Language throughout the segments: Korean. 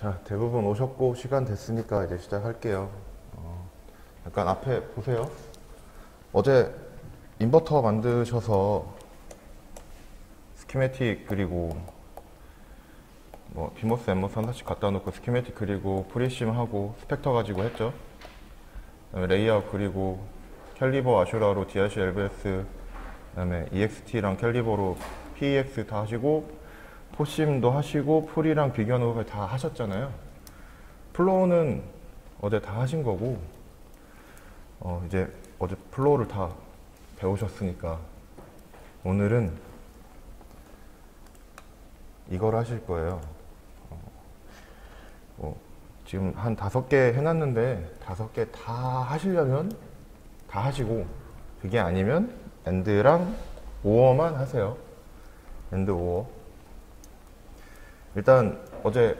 자, 대부분 오셨고 시간 됐으니까 이제 시작할게요. 약간 앞에 보세요. 어제 인버터 만드셔서 스키매틱 그리고 뭐 비모스, 엠모스 하나씩 갖다 놓고 스키매틱 그리고 프리심 하고 스펙터 가지고 했죠. 그다음에 레이아웃 그리고 캘리버 아슈라로 DRC LBS, 그다음에 EXT랑 캘리버로 PEX 다 하시고 포심도 하시고 풀이랑 비교하는 거 다 하셨잖아요. 플로우는 어제 다 하신 거고, 이제 어제 플로우를 다 배우셨으니까 오늘은 이걸 하실 거예요. 지금 한 5개 해놨는데 5개 다 하시려면 다 하시고, 그게 아니면 엔드랑 오어만 하세요. 엔드 오어. 일단 어제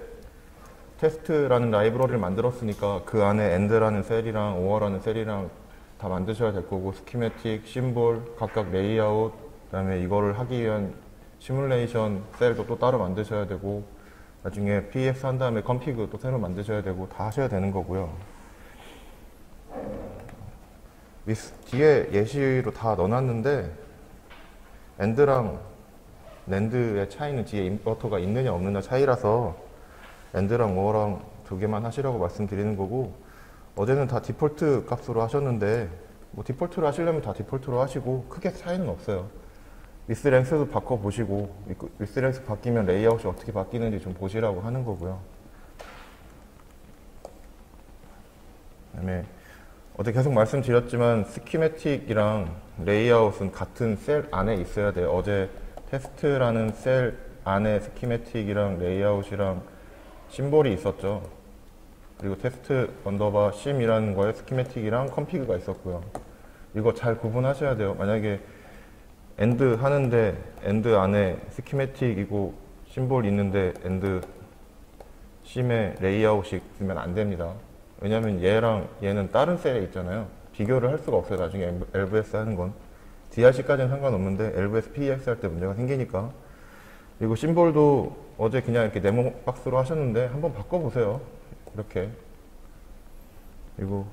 테스트라는 라이브러리를 만들었으니까 그 안에 end라는 셀이랑 o어라는 셀이랑 다 만드셔야 될 거고, 스키매틱, 심볼, 각각 레이아웃, 그 다음에 이거를 하기 위한 시뮬레이션 셀도 또 따로 만드셔야 되고, 나중에 PX 한 다음에 컴피그 또 새로 만드셔야 되고 다 하셔야 되는 거고요. 뒤에 예시로 다 넣어놨는데 end랑 낸드의 차이는 뒤에 인버터가 있느냐 없느냐 차이라서 엔드랑 오어랑 2개만 하시라고 말씀드리는 거고, 어제는 다 디폴트 값으로 하셨는데 뭐 디폴트로 하시려면 다 디폴트로 하시고 크게 차이는 없어요. 리스랭스도 바꿔보시고, 리스랭스 바뀌면 레이아웃이 어떻게 바뀌는지 좀 보시라고 하는 거고요. 그다음에 어제 계속 말씀드렸지만 스키매틱이랑 레이아웃은 같은 셀 안에 있어야 돼요. 어제 테스트라는 셀 안에 스키매틱이랑 레이아웃이랑 심볼이 있었죠. 그리고 테스트 언더바 심이라는 거에 스키매틱이랑 컴피그가 있었고요. 이거 잘 구분하셔야 돼요. 만약에 엔드 하는데 엔드 안에 스키매틱이고 심볼 있는데 엔드 심에 레이아웃이 있으면 안 됩니다. 왜냐면 얘랑 얘는 다른 셀에 있잖아요. 비교를 할 수가 없어요. 나중에 LVS 하는 건. DRC까지는 상관없는데 LVS PEX 할 때 문제가 생기니까. 그리고 심볼도 어제 그냥 이렇게 네모 박스로 하셨는데 한번 바꿔보세요. 이렇게. 그리고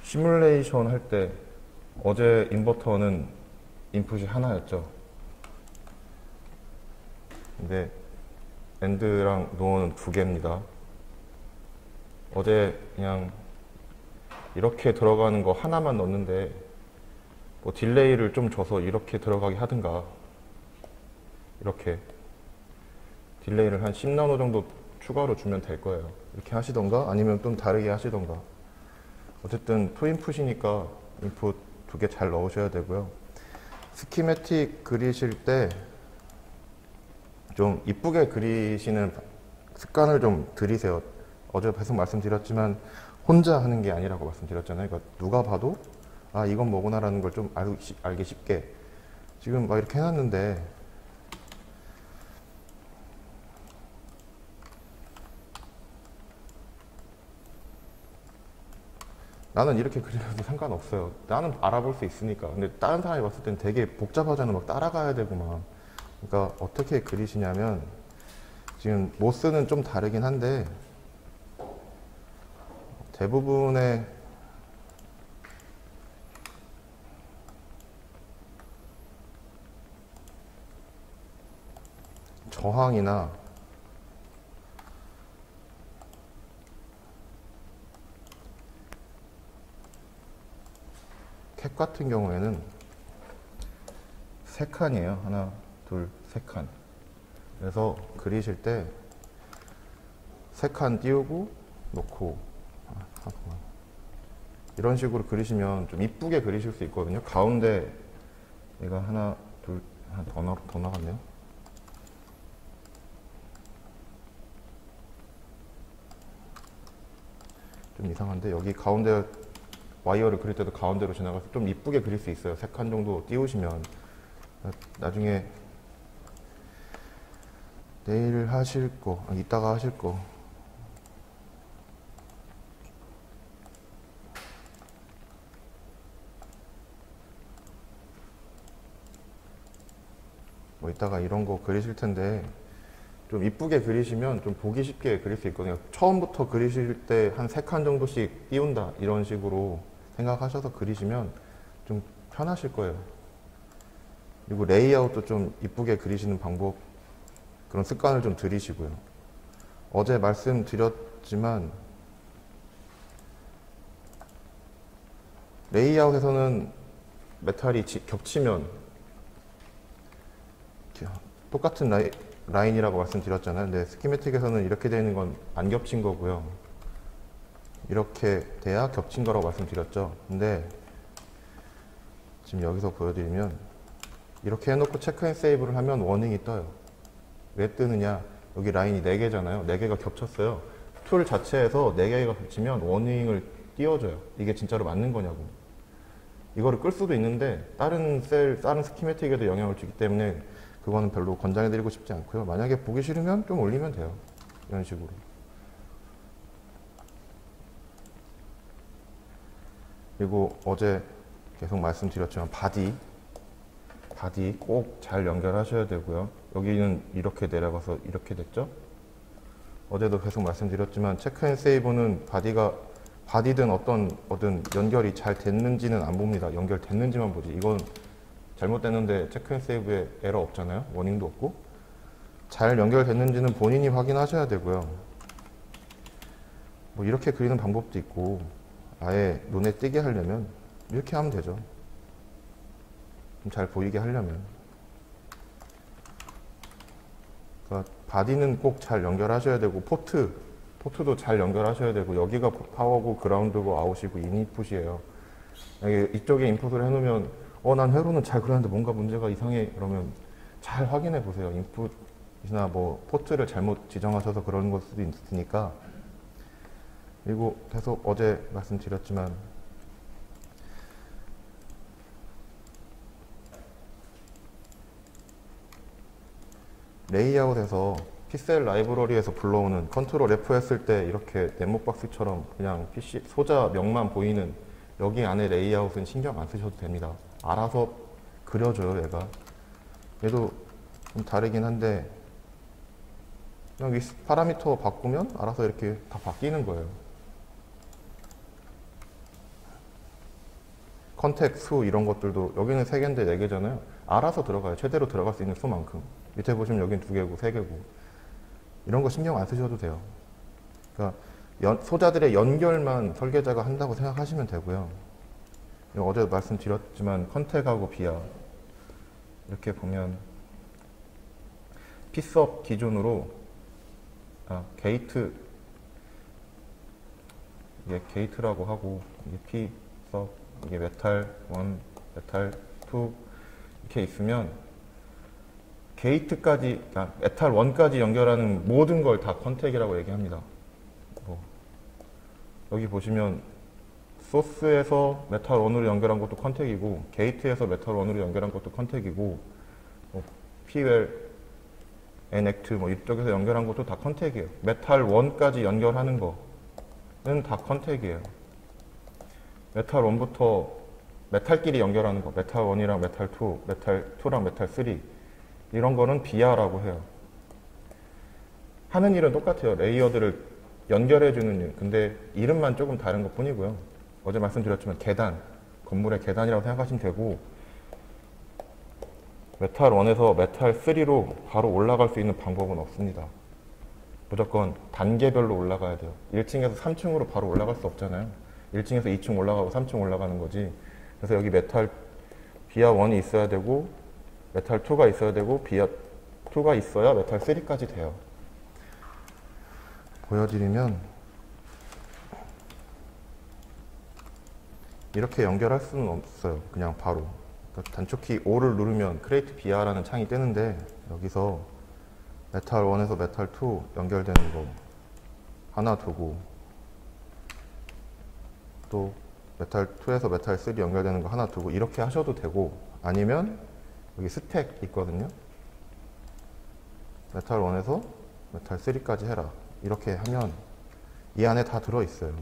시뮬레이션 할 때 어제 인버터는 인풋이 하나였죠. 근데 엔드랑 노어는 2개입니다. 어제 그냥 이렇게 들어가는 거 하나만 넣었는데 뭐 딜레이를 좀 줘서 이렇게 들어가게 하든가, 이렇게 딜레이를 한 10나노 정도 추가로 주면 될 거예요. 이렇게 하시던가 아니면 좀 다르게 하시던가. 어쨌든 투인풋이니까 인풋 2개 잘 넣으셔야 되고요. 스키매틱 그리실 때 좀 이쁘게 그리시는 습관을 좀 들이세요. 어제 계속 말씀드렸지만 혼자 하는 게 아니라고 말씀드렸잖아요. 그러니까 누가 봐도 아 이건 뭐구나라는 걸 좀 알기 쉽게. 지금 막 이렇게 해놨는데 나는 이렇게 그려도 상관없어요. 나는 알아볼 수 있으니까. 근데 다른 사람이 봤을 땐 되게 복잡하잖아. 막 따라가야 되고 막. 그러니까 어떻게 그리시냐면, 지금 모스는 좀 다르긴 한데 대부분의 저항이나 캡 같은 경우에는 3칸이에요. 하나, 둘, 3칸. 그래서 그리실 때 3칸 띄우고 놓고 이런 식으로 그리시면 좀 이쁘게 그리실 수 있거든요. 가운데 얘가 하나, 둘, 하나 더 나갔네요. 좀 이상한데 여기 가운데 와이어를 그릴 때도 가운데로 지나가서 좀 이쁘게 그릴 수 있어요. 3칸 정도 띄우시면. 나중에 내일 하실 거, 이따가 하실 거 뭐 이따가 이런 거 그리실 텐데 좀 이쁘게 그리시면 좀 보기 쉽게 그릴 수 있거든요. 처음부터 그리실 때 한 3칸 정도씩 띄운다 이런 식으로 생각하셔서 그리시면 좀 편하실 거예요. 그리고 레이아웃도 좀 이쁘게 그리시는 방법, 그런 습관을 좀 들이시고요. 어제 말씀드렸지만 레이아웃에서는 메탈이 겹치면 똑같은 라인이라고 말씀드렸잖아요. 근데 스키매틱에서는 이렇게 되는 건 안 겹친 거고요. 이렇게 돼야 겹친 거라고 말씀드렸죠. 근데 지금 여기서 보여드리면 이렇게 해놓고 체크 앤 세이브를 하면 워닝이 떠요. 왜 뜨느냐? 여기 라인이 4개잖아요. 4개가 겹쳤어요. 툴 자체에서 4개가 겹치면 워닝을 띄워줘요. 이게 진짜로 맞는 거냐고. 이거를 끌 수도 있는데 다른 스키매틱에도 영향을 주기 때문에 그거는 별로 권장해드리고 싶지 않고요. 만약에 보기 싫으면 좀 올리면 돼요. 이런 식으로. 그리고 어제 계속 말씀드렸지만 바디 꼭 잘 연결하셔야 되고요. 여기는 이렇게 내려가서 이렇게 됐죠? 어제도 계속 말씀드렸지만 체크 앤 세이브는 바디든 어떤 연결이 잘 됐는지는 안 봅니다. 연결됐는지만 보지. 이건 잘못됐는데 체크 앤 세이브에 에러 없잖아요. 워닝도 없고. 잘 연결됐는지는 본인이 확인하셔야 되고요. 뭐 이렇게 그리는 방법도 있고 아예 눈에 띄게 하려면 이렇게 하면 되죠. 좀 잘 보이게 하려면. 그러니까 바디는 꼭 잘 연결하셔야 되고 포트도 잘 연결하셔야 되고 여기가 파워고 그라운드고 아웃이고 인풋이에요. 이쪽에 인풋을 해놓으면 난 회로는 잘 그렸는데 뭔가 문제가 이상해 그러면 잘 확인해 보세요. 인풋이나 뭐 포트를 잘못 지정하셔서 그런 걸 수도 있으니까. 그리고 계속 어제 말씀드렸지만 레이아웃에서 픽셀 라이브러리에서 불러오는 컨트롤 F 했을 때 이렇게 네모박스처럼 그냥 PC 소자 명만 보이는 여기 안에 레이아웃은 신경 안 쓰셔도 됩니다. 알아서 그려줘요. 얘도 좀 다르긴 한데 그냥 위 파라미터 바꾸면 알아서 이렇게 다 바뀌는 거예요. 컨택 수 이런 것들도 여기는 3개인데 4개잖아요. 알아서 들어가요. 최대로 들어갈 수 있는 수만큼. 밑에 보시면 여긴 2개고 3개고 이런 거 신경 안 쓰셔도 돼요. 그러니까 소자들의 연결만 설계자가 한다고 생각하시면 되고요. 어제 말씀드렸지만 컨택하고 비아 이렇게 보면 피스업 기준으로 게이트 이게 게이트라고 하고 이게 피스업 이게 메탈 1, 메탈 2 이렇게 있으면 게이트까지, 메탈 1까지 연결하는 모든 걸 다 컨택이라고 얘기합니다. 여기 보시면 소스에서 메탈 1으로 연결한 것도 컨택이고 게이트에서 메탈 1으로 연결한 것도 컨택이고 PWL, NACT 이쪽에서 연결한 것도 다 컨택이에요. 메탈 1까지 연결하는 거는 다 컨택이에요. 메탈 1부터 메탈끼리 연결하는 거, 메탈 1이랑 메탈 2, 메탈 2랑 메탈 3 이런 거는 비아라고 해요. 하는 일은 똑같아요. 레이어들을 연결해주는 일. 근데 이름만 조금 다른 것 뿐이고요. 어제 말씀드렸지만 계단, 건물의 계단이라고 생각하시면 되고 메탈 1에서 메탈 3로 바로 올라갈 수 있는 방법은 없습니다. 무조건 단계별로 올라가야 돼요. 1층에서 3층으로 바로 올라갈 수 없잖아요. 1층에서 2층 올라가고 3층 올라가는 거지. 그래서 여기 메탈 비아 1이 있어야 되고 메탈 2가 있어야 되고 비아 2가 있어야 메탈 3까지 돼요. 보여드리면 이렇게 연결할 수는 없어요. 그냥 바로. 그러니까 단축키 5를 누르면 크레이트 비아라는 창이 뜨는데 여기서 메탈 1에서 메탈 2 연결되는 거 하나 두고 또 메탈 2에서 메탈 3 연결되는 거 하나 두고 이렇게 하셔도 되고 아니면 여기 스택 있거든요. 메탈 1에서 메탈 3까지 해라. 이렇게 하면 이 안에 다 들어있어요.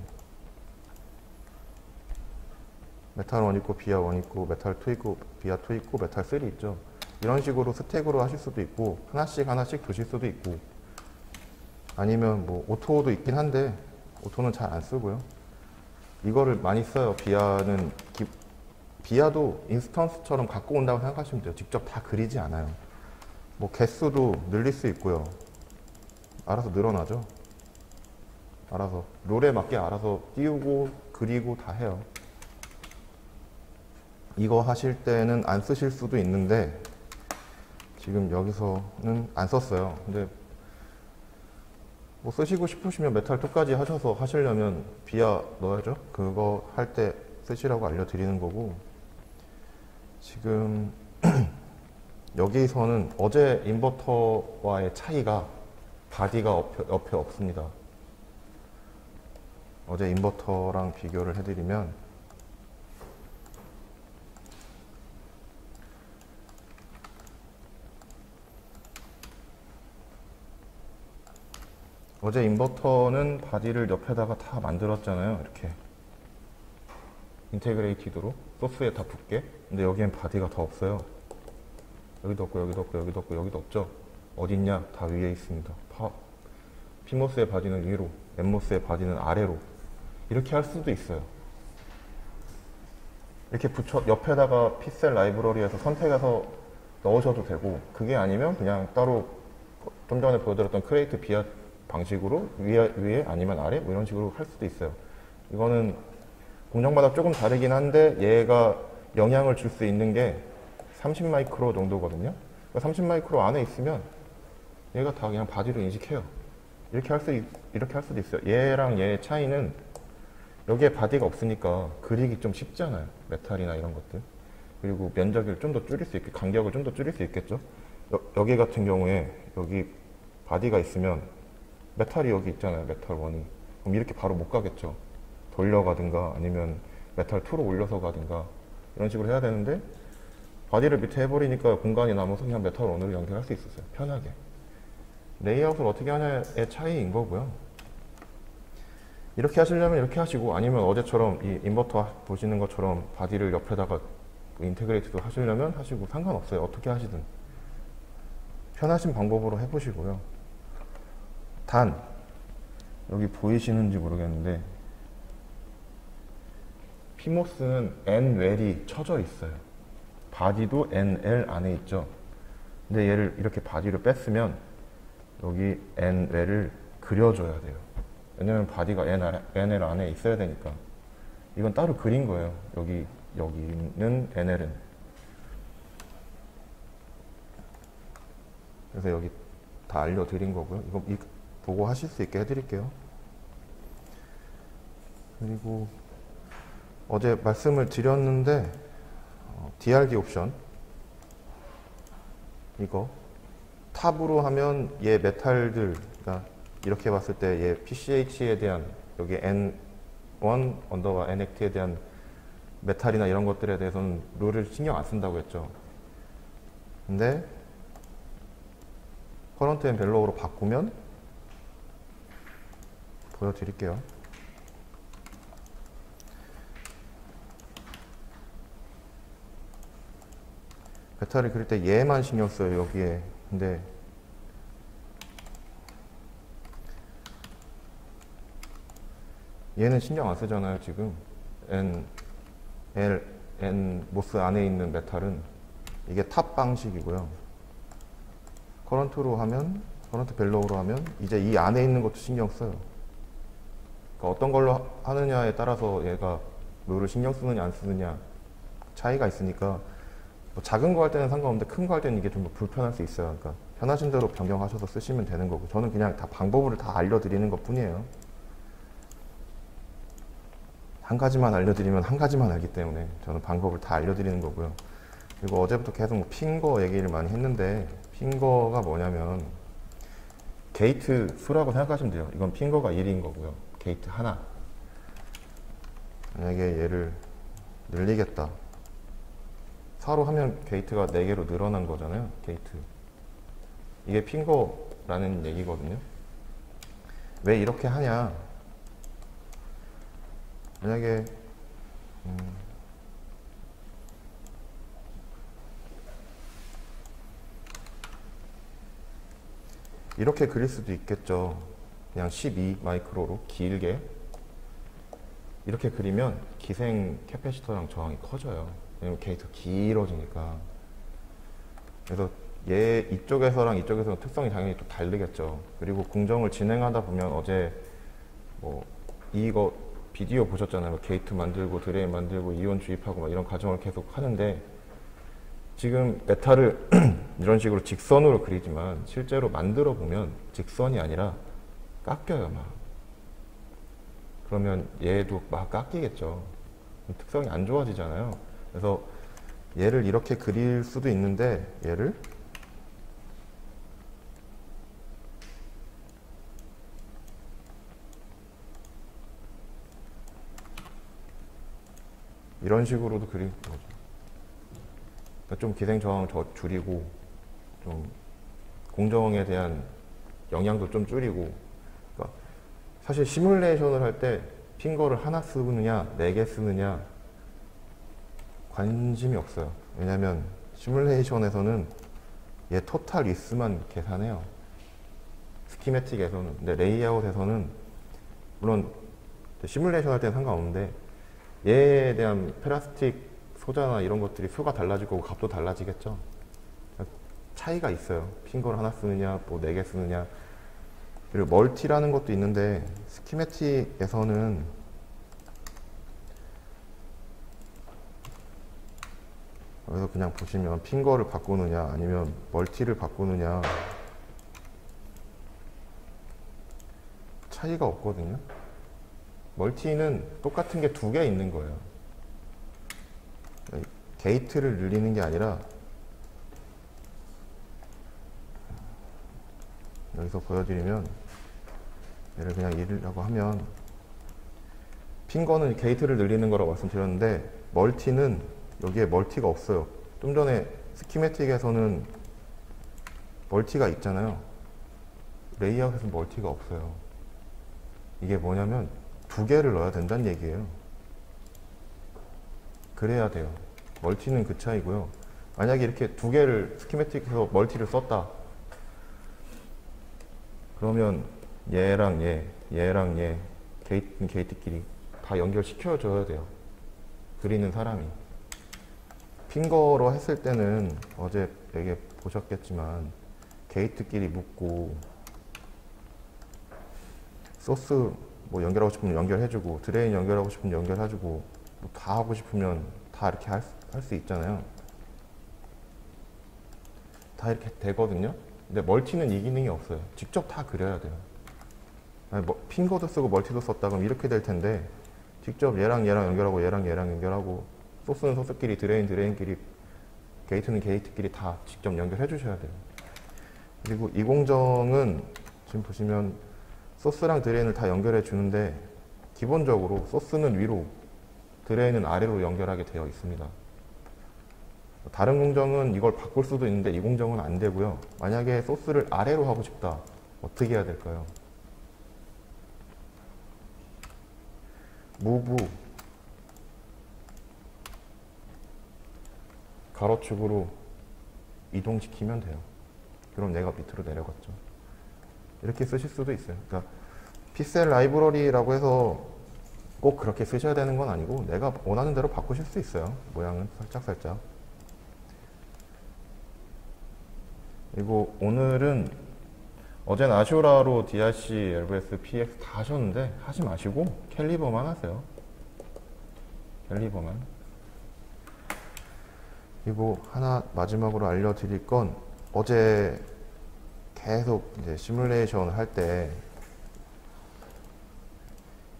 메탈 1 있고 비아 1 있고 메탈 2 있고 비아 2 있고 메탈 3 있죠. 이런 식으로 스택으로 하실 수도 있고 하나씩 두실 수도 있고 아니면 뭐 오토도 있긴 한데 오토는 잘 안 쓰고요. 이거를 많이 써요. 비아도 인스턴스처럼 갖고 온다고 생각하시면 돼요. 직접 다 그리지 않아요. 뭐 개수도 늘릴 수 있고요. 알아서 늘어나죠. 알아서 룰에 맞게 알아서 띄우고 그리고 다 해요. 이거 하실 때는 안 쓰실 수도 있는데 지금 여기서는 안 썼어요. 근데 뭐 쓰시고 싶으시면 메탈 2까지 하셔서 하시려면 비아 넣어야죠. 그거 할 때 쓰시라고 알려드리는 거고, 지금 여기서는 어제 인버터와의 차이가 바디가 옆에 없습니다. 어제 인버터랑 비교를 해드리면 어제 인버터는 바디를 옆에다가 다 만들었잖아요. 이렇게 인테그레이티드로 소스에 다 붙게. 근데 여기엔 바디가 더 없어요. 여기도 없고 여기도 없고 여기도 없고 여기도 없죠. 어디 있냐? 다 위에 있습니다. 피모스의 바디는 위로, 엠모스의 바디는 아래로, 이렇게 할 수도 있어요. 이렇게 옆에다가 피셀 라이브러리에서 선택해서 넣으셔도 되고, 그게 아니면 그냥 따로 좀 전에 보여드렸던 크레이트 비아 방식으로 위에 아니면 아래 뭐 이런 식으로 할 수도 있어요. 이거는 공정마다 조금 다르긴 한데 얘가 영향을 줄 수 있는 게 30 마이크로 정도거든요. 30 마이크로 안에 있으면 얘가 다 그냥 바디로 인식해요. 이렇게 할 수도 있어요. 얘랑 얘의 차이는 여기에 바디가 없으니까 그리기 좀 쉽잖아요. 메탈이나 이런 것들. 그리고 면적을 좀 더 줄일 수 있게, 간격을 좀 더 줄일 수 있겠죠. 여기 같은 경우에 여기 바디가 있으면 메탈이 여기 있잖아요. 메탈 1이. 그럼 이렇게 바로 못 가겠죠. 돌려가든가 아니면 메탈 2로 올려서 가든가 이런 식으로 해야 되는데, 바디를 밑에 해버리니까 공간이 남아서 그냥 메탈 1으로 연결할 수 있었어요. 편하게. 레이아웃을 어떻게 하냐의 차이인 거고요. 이렇게 하시려면 이렇게 하시고, 아니면 어제처럼 이 인버터 보시는 것처럼 바디를 옆에다가 인테그레이트도 하시려면 하시고 상관없어요. 어떻게 하시든 편하신 방법으로 해보시고요. 단 여기 보이시는지 모르겠는데 피모스는 N-웰이 쳐져 있어요. 바디도 N-L 안에 있죠. 근데 얘를 이렇게 바디로 뺐으면 여기 N-웰을 그려줘야 돼요. 왜냐면 바디가 N-L 안에 있어야 되니까. 이건 따로 그린 거예요. 여기는 N-L은. 그래서 여기 다 알려드린 거고요. 이거 보고 하실 수 있게 해드릴게요. 그리고 어제 말씀을 드렸는데 DRD 옵션 이거 탑으로 하면 얘 메탈들, 그러니까 이렇게 봤을 때 얘 PCH에 대한 여기 N1 언더바 NACT에 대한 메탈이나 이런 것들에 대해서는 룰을 신경 안 쓴다고 했죠. 근데 커런트 앤 벨로우로 바꾸면 보여드릴게요. 메탈을 그릴 때 얘만 신경 써요. 여기에. 근데 얘는 신경 안 쓰잖아요. 지금 N 모스 안에 있는 메탈은 이게 탑 방식이고요. 커런트 벨로우로 하면 이제 이 안에 있는 것도 신경 써요. 그러니까 어떤 걸로 하느냐에 따라서 얘가 룰을 신경 쓰느냐 안 쓰느냐 차이가 있으니까, 뭐 작은 거 할 때는 상관없는데 큰 거 할 때는 이게 좀 불편할 수 있어요. 그러니까 편하신 대로 변경하셔서 쓰시면 되는 거고, 저는 그냥 다 방법을 다 알려드리는 것 뿐이에요. 한 가지만 알려드리면 한 가지만 알기 때문에 저는 방법을 다 알려드리는 거고요. 그리고 어제부터 계속 핑거 얘기를 많이 했는데, 핑거가 뭐냐면 게이트 수라고 생각하시면 돼요. 이건 핑거가 1인 거고요. 게이트 하나. 만약에 얘를 늘리겠다. 4로 하면 게이트가 4개로 늘어난 거잖아요. 게이트. 이게 핑거라는 얘기거든요. 왜 이렇게 하냐. 만약에 이렇게 그릴 수도 있겠죠. 그냥 12 마이크로로 길게 이렇게 그리면 기생 캐패시터랑 저항이 커져요. 왜냐면 게이트가 길어지니까. 그래서 얘 이쪽에서랑 이쪽에서는 특성이 당연히 또 다르겠죠. 그리고 공정을 진행하다 보면 어제 뭐 이거 비디오 보셨잖아요. 뭐 게이트 만들고 드레인 만들고 이온 주입하고 막 이런 과정을 계속 하는데, 지금 메탈을 이런 식으로 직선으로 그리지만 실제로 만들어 보면 직선이 아니라 깎여요, 막. 그러면 얘도 막 깎이겠죠. 특성이 안 좋아지잖아요. 그래서 얘를 이렇게 그릴 수도 있는데, 얘를 이런 식으로도 그리는 거죠. 그러니까 좀 기생 저항을 줄이고, 좀 공정에 대한 영향도 좀 줄이고. 그러니까 사실 시뮬레이션을 할 때 핑거를 하나 쓰느냐, 4개 쓰느냐 관심이 없어요. 왜냐면 시뮬레이션에서는 얘 토탈 위스만 계산해요. 스키매틱에서는. 근데 레이아웃에서는 물론 시뮬레이션 할 때는 상관없는데, 얘에 대한 플라스틱 소자나 이런 것들이 수가 달라질 거고 값도 달라지겠죠. 차이가 있어요. 핑거를 하나 쓰느냐, 뭐 4개 쓰느냐. 그리고 멀티라는 것도 있는데, 스키매틱에서는 여기서 그냥 보시면 핑거를 바꾸느냐 아니면 멀티를 바꾸느냐 차이가 없거든요. 멀티는 똑같은 게 2개 있는 거예요. 게이트를 늘리는 게 아니라, 여기서 보여드리면, 얘를 그냥 1이라고 하면, 핑거는 게이트를 늘리는 거라고 말씀드렸는데, 멀티는 여기에 멀티가 없어요. 좀 전에 스키매틱에서는 멀티가 있잖아요. 레이아웃에서는 멀티가 없어요. 이게 뭐냐면 2개를 넣어야 된다는 얘기예요. 그래야 돼요. 멀티는 그 차이고요. 만약에 이렇게 2개를 스키매틱에서 멀티를 썼다, 그러면 얘랑 얘랑 얘 게이트끼리 다 연결시켜줘야 돼요. 그리는 사람이. 핑거로 했을 때는 어제 되게 보셨겠지만 게이트끼리 묶고, 소스 뭐 연결하고 싶으면 연결해주고, 드레인 연결하고 싶으면 연결해주고, 뭐 다 하고 싶으면 다 이렇게 할 수 있잖아요. 다 이렇게 되거든요. 근데 멀티는 이 기능이 없어요. 직접 다 그려야 돼요. 아니, 뭐 핑거도 쓰고 멀티도 썼다 그럼 이렇게 될 텐데, 직접 얘랑 연결하고 얘랑 연결하고, 소스는 소스끼리, 드레인끼리, 게이트는 게이트끼리 다 직접 연결해 주셔야 돼요. 그리고 이 공정은 지금 보시면 소스랑 드레인을 다 연결해 주는데, 기본적으로 소스는 위로, 드레인은 아래로 연결하게 되어 있습니다. 다른 공정은 이걸 바꿀 수도 있는데 이 공정은 안 되고요. 만약에 소스를 아래로 하고 싶다, 어떻게 해야 될까요? 무브 가로축으로 이동시키면 돼요. 그럼 내가 밑으로 내려갔죠. 이렇게 쓰실 수도 있어요. 그러니까 피셀 라이브러리라고 해서 꼭 그렇게 쓰셔야 되는 건 아니고, 내가 원하는 대로 바꾸실 수 있어요. 모양은 살짝살짝. 그리고 오늘은, 어젠 아슈라로 DRC, LVS, PX 다 하셨는데 하지 마시고 캘리버만 하세요. 캘리버만. 그리고 하나 마지막으로 알려드릴 건, 어제 계속 이제 시뮬레이션 할 때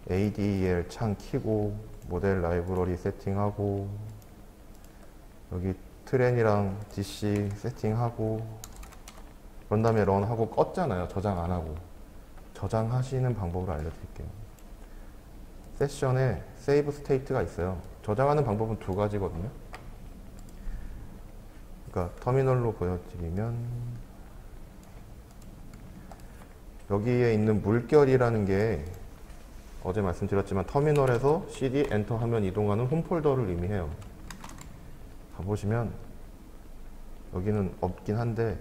ADL 창 키고 모델 라이브러리 세팅하고, 여기 트렌이랑 DC 세팅하고, 그런 다음에 런하고 껐잖아요. 저장 안 하고. 저장하시는 방법을 알려드릴게요. 세션에 세이브 스테이트가 있어요. 저장하는 방법은 2가지거든요. 그러니까 터미널로 보여드리면, 여기에 있는 물결이라는 게 어제 말씀드렸지만 터미널에서 CD 엔터 하면 이동하는 홈 폴더를 의미해요. 가보시면 여기는 없긴 한데,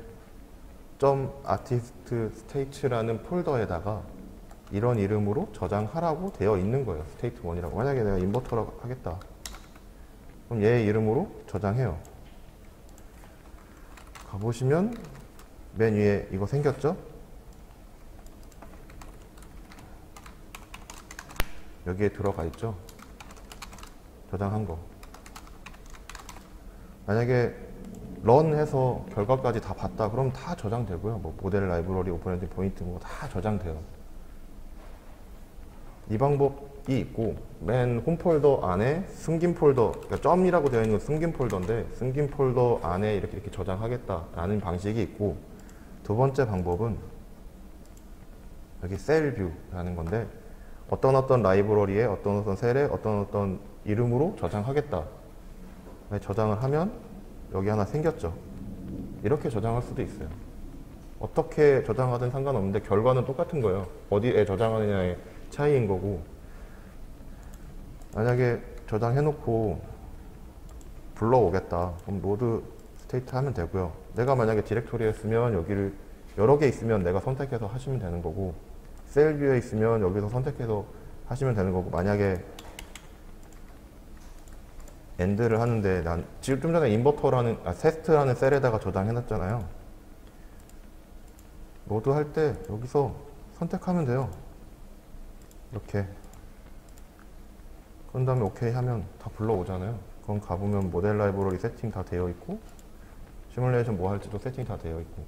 점 아티스트 스테이츠라는 폴더에다가 이런 이름으로 저장하라고 되어 있는 거예요. 스테이트 1이라고. 만약에 내가 인버터라고 하겠다. 그럼 얘 이름으로 저장해요. 가보시면 맨 위에 이거 생겼죠? 여기에 들어가 있죠? 저장한 거. 만약에 런 해서 결과까지 다 봤다 그럼 다 저장되고요. 뭐 모델 라이브러리, 오픈엔딩 포인트 뭐 다 저장돼요. 이 방법이 있고, 맨 홈 폴더 안에 숨긴 폴더, 그러니까 점이라고 되어 있는 건 숨긴 폴더인데, 숨긴 폴더 안에 이렇게 저장하겠다라는 방식이 있고, 두 번째 방법은 여기 셀 뷰라는 건데, 어떤 라이브러리에 어떤 셀에 어떤 이름으로 저장하겠다. 저장을 하면 여기 하나 생겼죠. 이렇게 저장할 수도 있어요. 어떻게 저장하든 상관없는데 결과는 똑같은 거예요. 어디에 저장하느냐의 차이인 거고, 만약에 저장해놓고 불러오겠다. 그럼 로드 스테이트 하면 되고요. 내가 만약에 디렉토리에 쓰면 여기를 여러 개 있으면 내가 선택해서 하시면 되는 거고, 셀 뷰에 있으면 여기서 선택해서 하시면 되는 거고, 만약에 엔드를 하는데 난 지금 좀 전에 인버터라는 테스트라는 셀에다가 저장해놨잖아요. 로드 할 때 여기서 선택하면 돼요. 이렇게. 그런 다음에 오케이 하면 다 불러오잖아요. 그럼 가보면 모델 라이브러리 세팅 다 되어 있고, 시뮬레이션 뭐 할지도 세팅 다 되어 있고.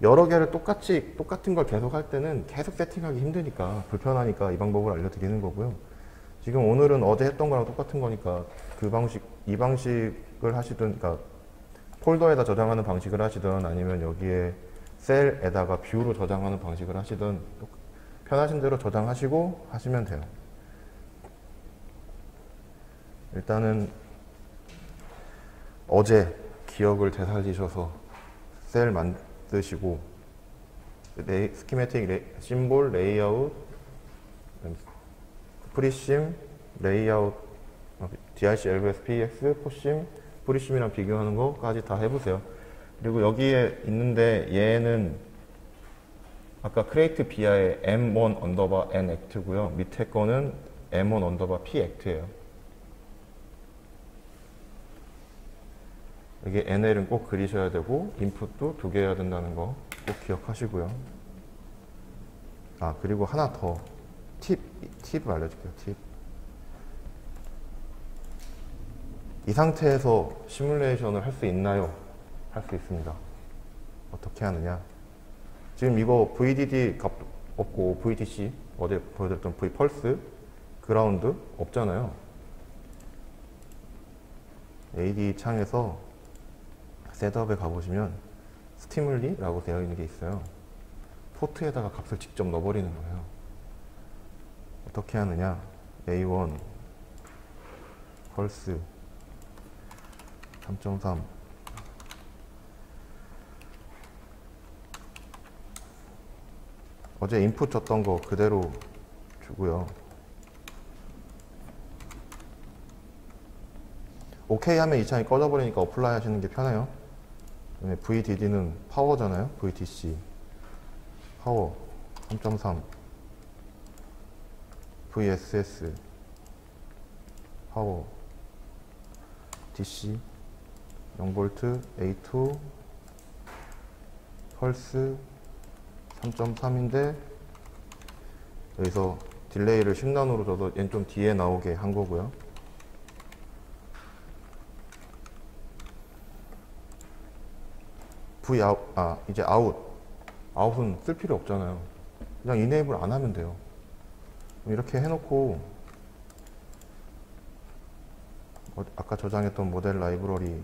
여러 개를 똑같은 걸 계속 할 때는 계속 세팅하기 힘드니까, 불편하니까 이 방법을 알려드리는 거고요. 지금 오늘은 어제 했던 거랑 똑같은 거니까 이 방식을 하시든, 그러니까 폴더에다 저장하는 방식을 하시든 아니면 여기에 셀에다가 뷰로 저장하는 방식을 하시든 편하신 대로 저장하시고 하시면 돼요. 일단은 어제 기억을 되살리셔서 셀 만드시고 스키매틱, 심볼, 레이아웃, 프리심, 레이아웃, DRC, LVS, PX, 포심, 프리심이랑 비교하는 거까지 다 해보세요. 그리고 여기에 있는데 얘는 아까 create 비하의 m1 언더바 n act고요. 밑에 거는 m1 언더바 p act예요. 여기 nl은 꼭 그리셔야 되고 인풋도 2개 해야 된다는 거 꼭 기억하시고요. 아, 그리고 하나 더 팁을 알려줄게요. 팁. 이 상태에서 시뮬레이션을 할 수 있나요? 할 수 있습니다. 어떻게 하느냐? 지금 이거 VDD 값 없고 VDC, 어제 보여드렸던 V펄스, 그라운드 없잖아요. AD 창에서 셋업에 가보시면 스티뮬리라고 되어 있는 게 있어요. 포트에다가 값을 직접 넣어버리는 거예요. 어떻게 하느냐? A1 펄스 3.3 어제 인풋 줬던 거 그대로 주고요. 오케이 하면 이 창이 꺼져버리니까 어플라이 하시는 게 편해요. VDD는 파워잖아요. VDC 파워 3.3 VSS 파워 DC 0V A2 펄스 3.3인데 여기서 딜레이를 10나노로 줘서 얘는 좀 뒤에 나오게 한 거고요. 이제 아웃은 쓸 필요 없잖아요. 그냥 이네이블 안 하면 돼요. 이렇게 해놓고 아까 저장했던 모델 라이브러리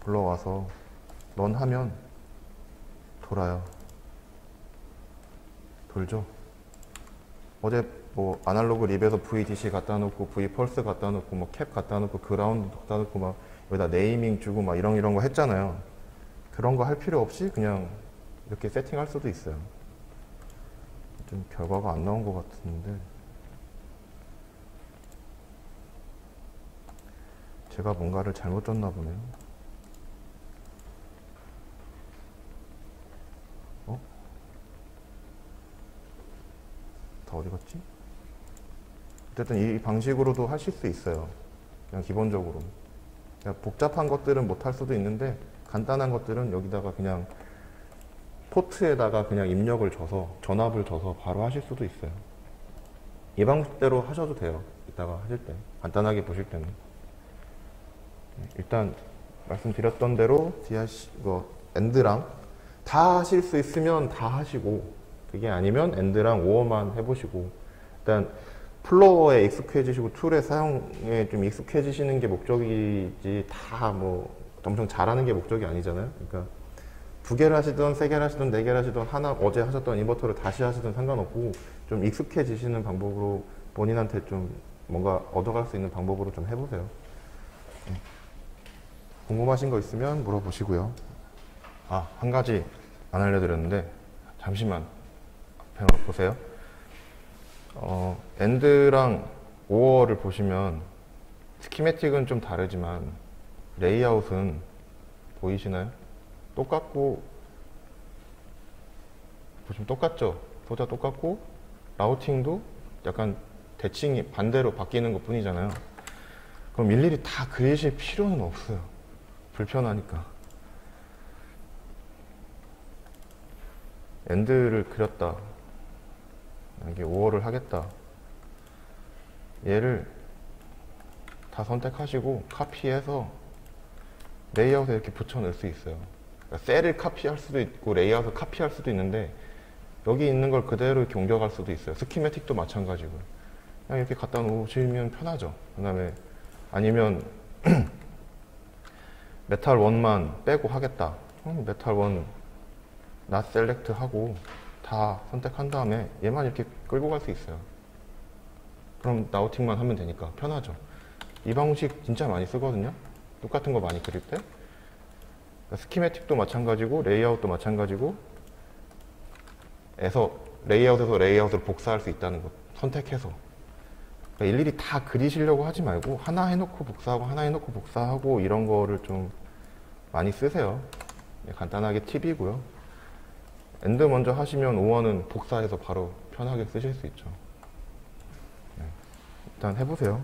불러와서 런 하면 돌아요. 돌죠? 어제 뭐 아날로그 립에서 VDC 갖다 놓고 V펄스 갖다 놓고 뭐 캡 갖다 놓고 그라운드 갖다 놓고 막 여기다 네이밍 주고 막 이런 거 했잖아요. 그런 거 할 필요 없이 그냥 이렇게 세팅할 수도 있어요. 좀 결과가 안 나온 것 같은데 제가 뭔가를 잘못 줬나 보네요. 어디 갔지? 어쨌든 이 방식으로도 하실 수 있어요. 그냥 기본적으로. 그냥 복잡한 것들은 못 할 수도 있는데 간단한 것들은 여기다가 그냥 포트에다가 그냥 입력을 줘서 전압을 줘서 바로 하실 수도 있어요. 이 방식대로 하셔도 돼요. 이따가 하실 때 간단하게 보실 때는. 일단 말씀드렸던 대로 DRC, 엔드랑 다 하실 수 있으면 다 하시고, 그게 아니면 엔드랑 오어만 해보시고, 일단 플로어에 익숙해지시고 툴의 사용에 좀 익숙해지시는 게 목적이지 다 뭐 엄청 잘하는 게 목적이 아니잖아요. 그러니까 두 개를 하시든 세 개를 하시든 네 개를 하시든 하나 어제 하셨던 인버터를 다시 하시든 상관없고 좀 익숙해지시는 방법으로 본인한테 좀 뭔가 얻어갈 수 있는 방법으로 좀 해보세요. 궁금하신 거 있으면 물어보시고요. 아, 한 가지 안 알려드렸는데 잠시만 앞에 보세요. 엔드랑 오어를 보시면 스키매틱은 좀 다르지만 레이아웃은 보이시나요? 똑같고, 보시면 똑같죠? 소자 똑같고 라우팅도 약간 대칭이 반대로 바뀌는 것 뿐이잖아요. 그럼 일일이 다 그리실 필요는 없어요. 불편하니까. 엔드를 그렸다, 이게 오어를 하겠다, 얘를 다 선택하시고 카피해서 레이아웃에 이렇게 붙여넣을 수 있어요. 그러니까 셀을 카피할 수도 있고 레이아웃을 카피할 수도 있는데 여기 있는 걸 그대로 이렇게 옮겨갈 수도 있어요. 스키매틱도 마찬가지고 그냥 이렇게 갖다 놓으시면 편하죠. 그 다음에 아니면 메탈 1만 빼고 하겠다, 메탈 1 not select 하고 다 선택한 다음에 얘만 이렇게 끌고 갈 수 있어요. 그럼 라우팅만 하면 되니까 편하죠. 이 방식 진짜 많이 쓰거든요. 똑같은 거 많이 그릴 때. 스키매틱도 마찬가지고 레이아웃도 마찬가지고 레이아웃에서 레이아웃으로 복사할 수 있다는 것 선택해서. 그러니까 일일이 다 그리시려고 하지 말고 하나 해놓고 복사하고 하나 해놓고 복사하고 이런 거를 좀 많이 쓰세요. 간단하게 팁이고요. 엔드 먼저 하시면 오어는 복사해서 바로 편하게 쓰실 수 있죠. 일단 해보세요.